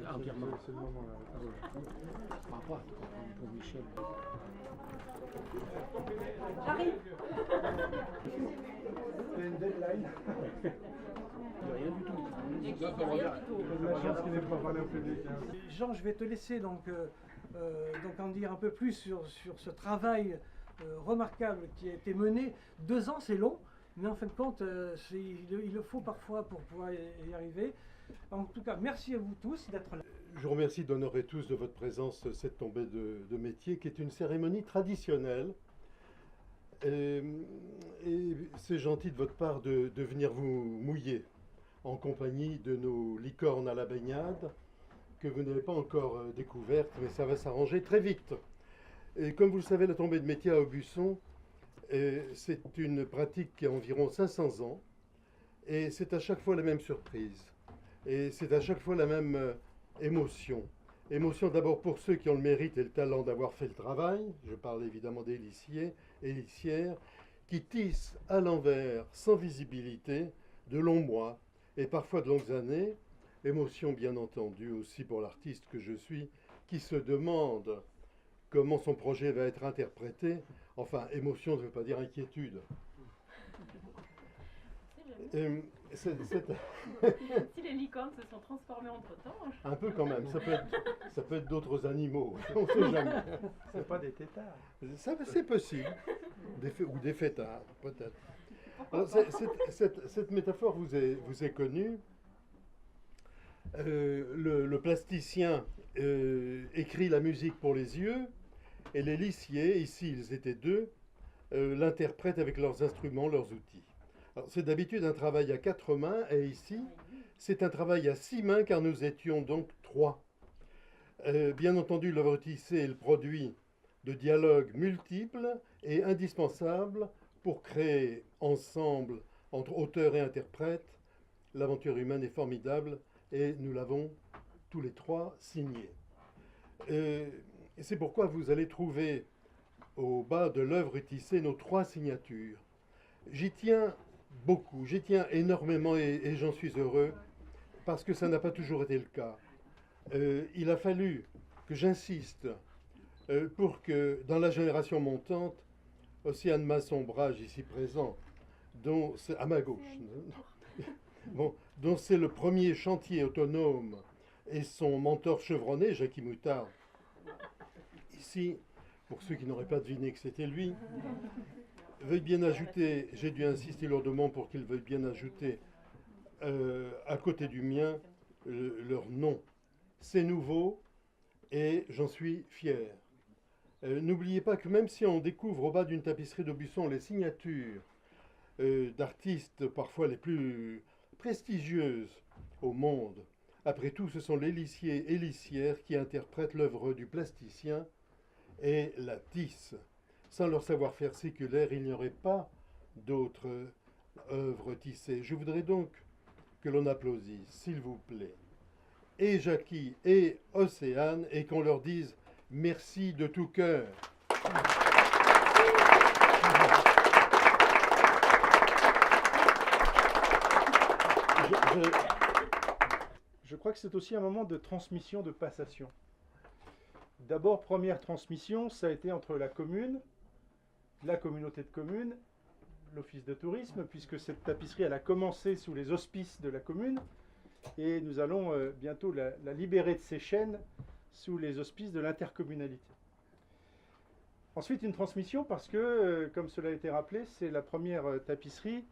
Entièrement. C'est le moment là. Par rapport pour Michel. J'arrive. Il y a une deadline. Rien du tout. Jean, je vais te laisser donc en dire un peu plus sur ce travail remarquable qui a été mené. 2 ans, c'est long, mais en fin de compte, il le faut parfois pour pouvoir y arriver. En tout cas, merci à vous tous d'être là. Je vous remercie d'honorer tous de votre présence cette tombée de métier, qui est une cérémonie traditionnelle. Et c'est gentil de votre part de venir vous mouiller en compagnie de nos licornes à la baignade, que vous n'avez pas encore découvertes, mais ça va s'arranger très vite. Et comme vous le savez, la tombée de métier à Aubusson, c'est une pratique qui a environ 500 ans, et c'est à chaque fois la même surprise. Et c'est à chaque fois la même émotion. Émotion d'abord pour ceux qui ont le mérite et le talent d'avoir fait le travail. Je parle évidemment des lissiers et lissières qui tissent à l'envers, sans visibilité, de longs mois et parfois de longues années. Émotion bien entendu aussi pour l'artiste que je suis, qui se demande comment son projet va être interprété. Enfin, émotion ne veut pas dire inquiétude. Si les licornes se sont transformées entre-temps... Un peu quand même, ça peut être d'autres animaux, on ne sait jamais. C'est pas des têtards. C'est possible, ou des fêtards, peut-être. Alors, cette métaphore vous est connue. Le plasticien écrit la musique pour les yeux, et les lissiers, ici ils étaient 2, l'interprètent avec leurs instruments, leurs outils. C'est d'habitude un travail à 4 mains, et ici, c'est un travail à 6 mains, car nous étions donc 3. Bien entendu, l'œuvre tissée est le produit de dialogues multiples et indispensables pour créer ensemble, entre auteur et interprète, l'aventure humaine est formidable, et nous l'avons tous les 3 signée. C'est pourquoi vous allez trouver au bas de l'œuvre tissée nos 3 signatures. J'y tiens beaucoup, j'y tiens énormément et j'en suis heureux parce que ça n'a pas toujours été le cas. Il a fallu que j'insiste pour que dans la génération montante, Océane Masson-Brage, ici présent, à ma gauche, bon, dont c'est le premier chantier autonome, et son mentor chevronné, Jackie Moutard, ici, pour ceux qui n'auraient pas deviné que c'était lui, veuille bien ajouter, j'ai dû insister lourdement pour qu'il veuille bien ajouter à côté du mien leur nom. C'est nouveau et j'en suis fier. N'oubliez pas que même si on découvre au bas d'une tapisserie d'Aubusson les signatures d'artistes parfois les plus prestigieuses au monde, après tout ce sont les lissiers et lissières qui interprètent l'œuvre du plasticien et la tissent. Sans leur savoir-faire séculaire, il n'y aurait pas d'autres œuvres tissées. Je voudrais donc que l'on applaudisse, s'il vous plaît, et Jackie et Océane, et qu'on leur dise merci de tout cœur. Je crois que c'est aussi un moment de transmission, de passation. D'abord, première transmission, ça a été entre la commune, la communauté de communes, l'office de tourisme, puisque cette tapisserie elle a commencé sous les auspices de la commune, et nous allons bientôt la libérer de ses chaînes sous les auspices de l'intercommunalité. Ensuite, une transmission parce que, comme cela a été rappelé, c'est la première tapisserie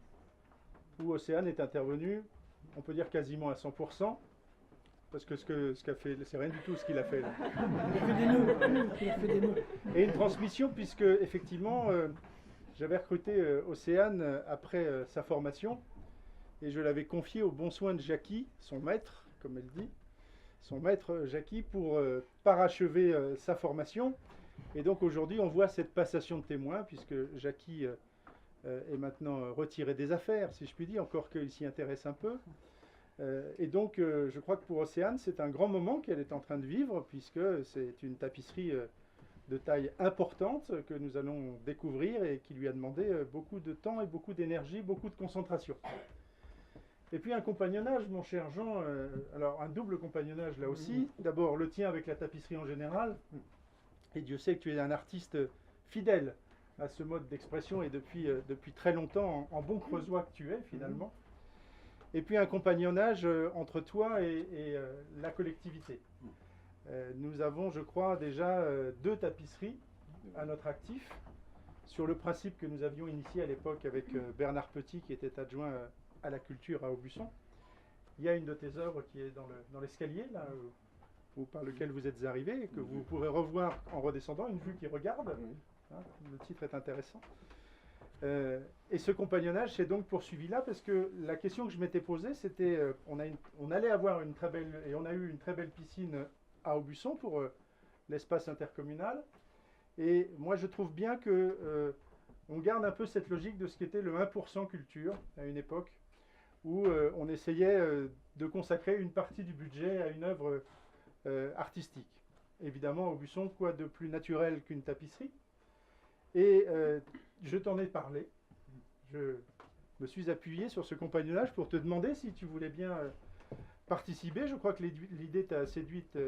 où Océane est intervenue, on peut dire quasiment à 100%, parce que ce qu'a fait, c'est rien du tout ce qu'il a fait là. Il a fait des nœuds. Et une transmission puisque effectivement j'avais recruté Océane après sa formation et je l'avais confié au bon soin de Jackie, son maître, comme elle dit, son maître Jackie pour parachever sa formation. Et donc aujourd'hui on voit cette passation de témoins puisque Jackie est maintenant retiré des affaires, si je puis dire, encore qu'il s'y intéresse un peu. Et donc, je crois que pour Océane, c'est un grand moment qu'elle est en train de vivre, puisque c'est une tapisserie de taille importante que nous allons découvrir et qui lui a demandé beaucoup de temps et beaucoup d'énergie, beaucoup de concentration. Et puis un compagnonnage, mon cher Jean, alors un double compagnonnage là aussi. D'abord le tien avec la tapisserie en général, et Dieu sait que tu es un artiste fidèle à ce mode d'expression et depuis très longtemps, en bon creusois que tu es finalement. Et puis un compagnonnage entre toi et la collectivité. Nous avons, je crois, déjà 2 tapisseries à notre actif, sur le principe que nous avions initié à l'époque avec Bernard Petit, qui était adjoint à la culture à Aubusson. Il y a une de tes œuvres qui est dans l'escalier, là, par lequel vous êtes arrivé, et que vous pourrez revoir en redescendant, une vue qui regarde. Hein, le titre est intéressant. Et ce compagnonnage s'est donc poursuivi là, parce que la question que je m'étais posée, c'était, on allait avoir une très belle, et on a eu une très belle piscine à Aubusson pour l'espace intercommunal. Et moi, je trouve bien que on garde un peu cette logique de ce qu'était le 1% culture à une époque, où on essayait de consacrer une partie du budget à une œuvre artistique. Évidemment, Aubusson, quoi de plus naturel qu'une tapisserie? Et je t'en ai parlé. Je me suis appuyé sur ce compagnonnage pour te demander si tu voulais bien participer. Je crois que l'idée t'a séduite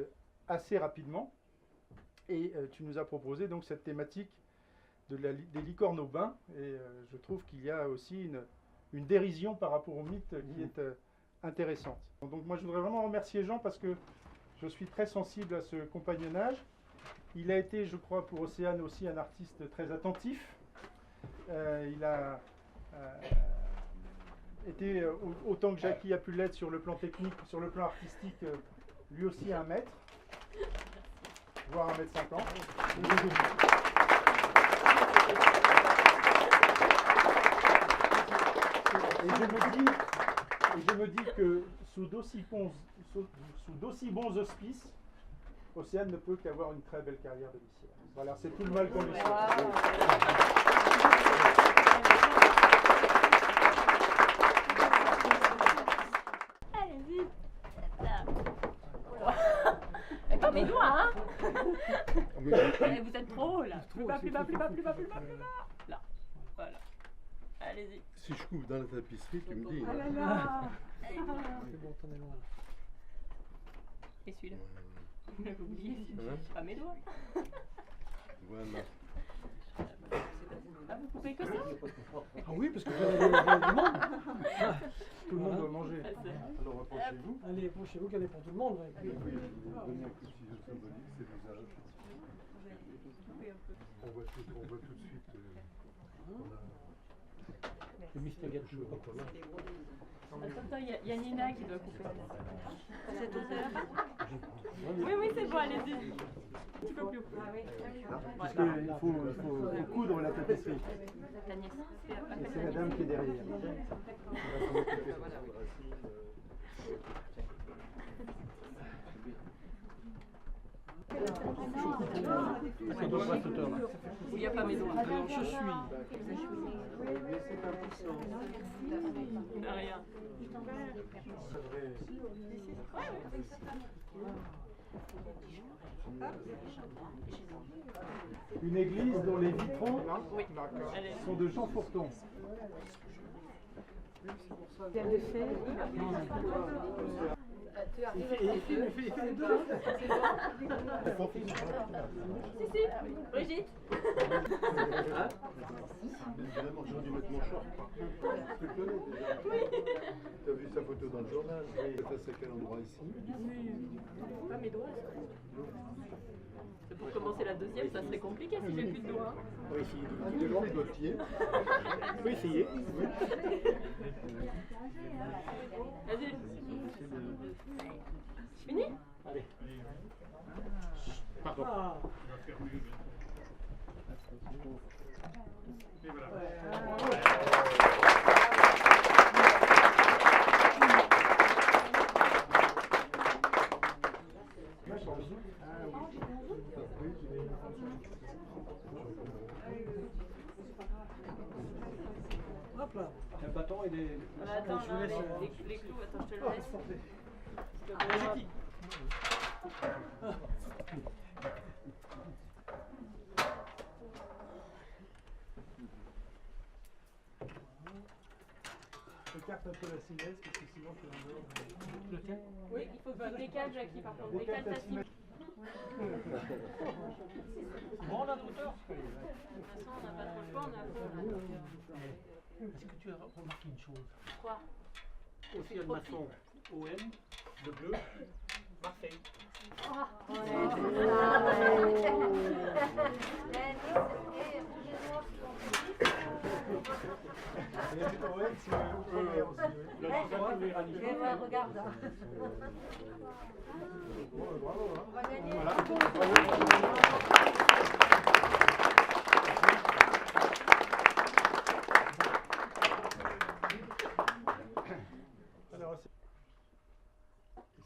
assez rapidement. Et tu nous as proposé donc cette thématique des licornes au bain. Et je trouve qu'il y a aussi une dérision par rapport au mythe qui est intéressante. Donc moi, je voudrais vraiment remercier Jean parce que je suis très sensible à ce compagnonnage. Il a été, je crois, pour Océane aussi un artiste très attentif. Il a été, autant que Jackie a pu l'être sur le plan technique, sur le plan artistique, lui aussi un maître, voire 1,50 m. Et je me dis que sous d'aussi bons auspices, Océane ne peut qu'avoir une très belle carrière de lycéenne. Voilà, c'est tout le mal qu'on lui souhaite. Allez-y. Et pas mes doigts, hein. Vous êtes trop haut, là. Plus bas, plus bas, plus bas, plus bas, plus bas, plus bas. Là, voilà. Allez-y. Si je coupe dans la tapisserie, tu me dis. Ah là là. C'est bon, t'en es loin. Et celui-là. Vous l'avez oublié, pas mes doigts. Voilà. Ah, vous coupez que ça? Ah oui, parce que vous avez du monde. Tout le monde doit manger. Alors approchez-vous. Allez, approchez-vous qu'il y en a pour tout le monde. Ouais. Et puis, donnez un coup de ciseau symbolique, c'est l'usage. On voit tout de suite. Le mystère gâteau, je ne sais pas quoi. Attends, il y a Nina qui doit couper. C'est tout ça? Oui, c'est bon, allez-y. Un petit peu plus haut. Parce qu'il faut coudre la tapisserie. Ta nièce. Et c'est la dame qui est derrière. Il n'y a pas mes doigts. Alors, je suis. Rien. Une église dont les vitraux sont de Jean Fourton. Il fait les deux. Si, Brigitte. Évidemment, j'aurais dû mettre mon short. Tu le connais déjà. Tu as vu sa photo dans le journal. Tu passes à quel endroit ici? Pas mes doigts. Pour commencer la deuxième, ça serait compliqué si j'ai plus de doigts. On va essayer de le doigtier. On peut essayer. Vas-y. C'est fini? Allez. Pardon. Ah. Hop là. Un bâton et des... Attends, je vous laisse, les clous, attends, je te le laisse. Écarte un peu la cinéase parce que sinon tu es en dehors. Oui, il faut que tu décales, Jackie, par contre. Décale ta cinéase. Bon, là, d'auteur. De toute façon, on n'a pas trop le choix, on a un peu là. Est-ce que tu as remarqué une chose? Quoi? Aussi un maçon OM, le bleu, Marseille. Regarde. Bravo, hein. On va gagner. Voilà. Alors,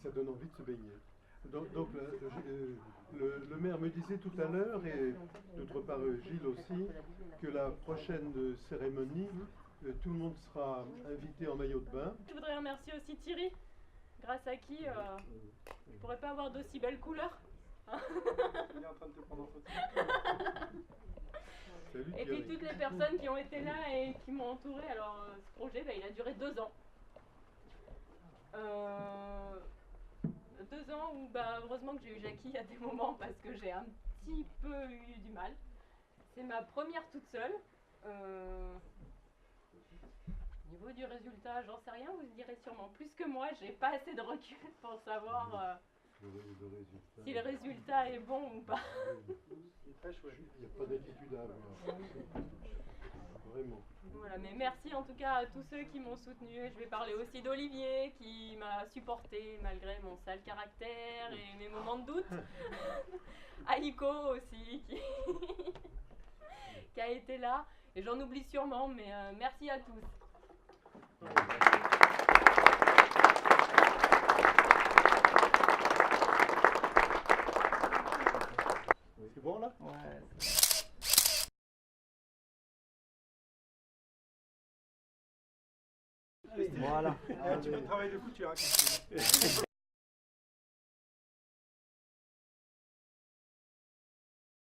Ça donne envie de se baigner. Donc le maire me disait tout à l'heure, et d'autre part Gilles aussi, que la prochaine cérémonie, tout le monde sera invité en maillot de bain. Je voudrais remercier aussi Thierry, grâce à qui je pourrais pas avoir d'aussi belles couleurs. il est en train de te prendre en photo. Salut, Et puis toutes les personnes qui ont été là et qui m'ont entouré. Alors ce projet, il a duré 2 ans. 2 ans où heureusement que j'ai eu Jackie à des moments parce que j'ai un petit peu eu du mal. C'est ma première toute seule. Au niveau du résultat, j'en sais rien, vous le direz sûrement plus que moi. J'ai pas assez de recul pour savoir si le résultat est bon ou pas. C'est très chouette. Il n'y a pas d'attitude à avoir. Vraiment. Voilà, mais merci en tout cas à tous ceux qui m'ont soutenu. Je vais parler aussi d'Olivier qui m'a supporté malgré mon sale caractère et mes moments de doute. Aliko aussi qui a été là. Et j'en oublie sûrement, mais merci à tous. C'est bon là? Ouais. Voilà. Tu peux travailler de couture. Hein,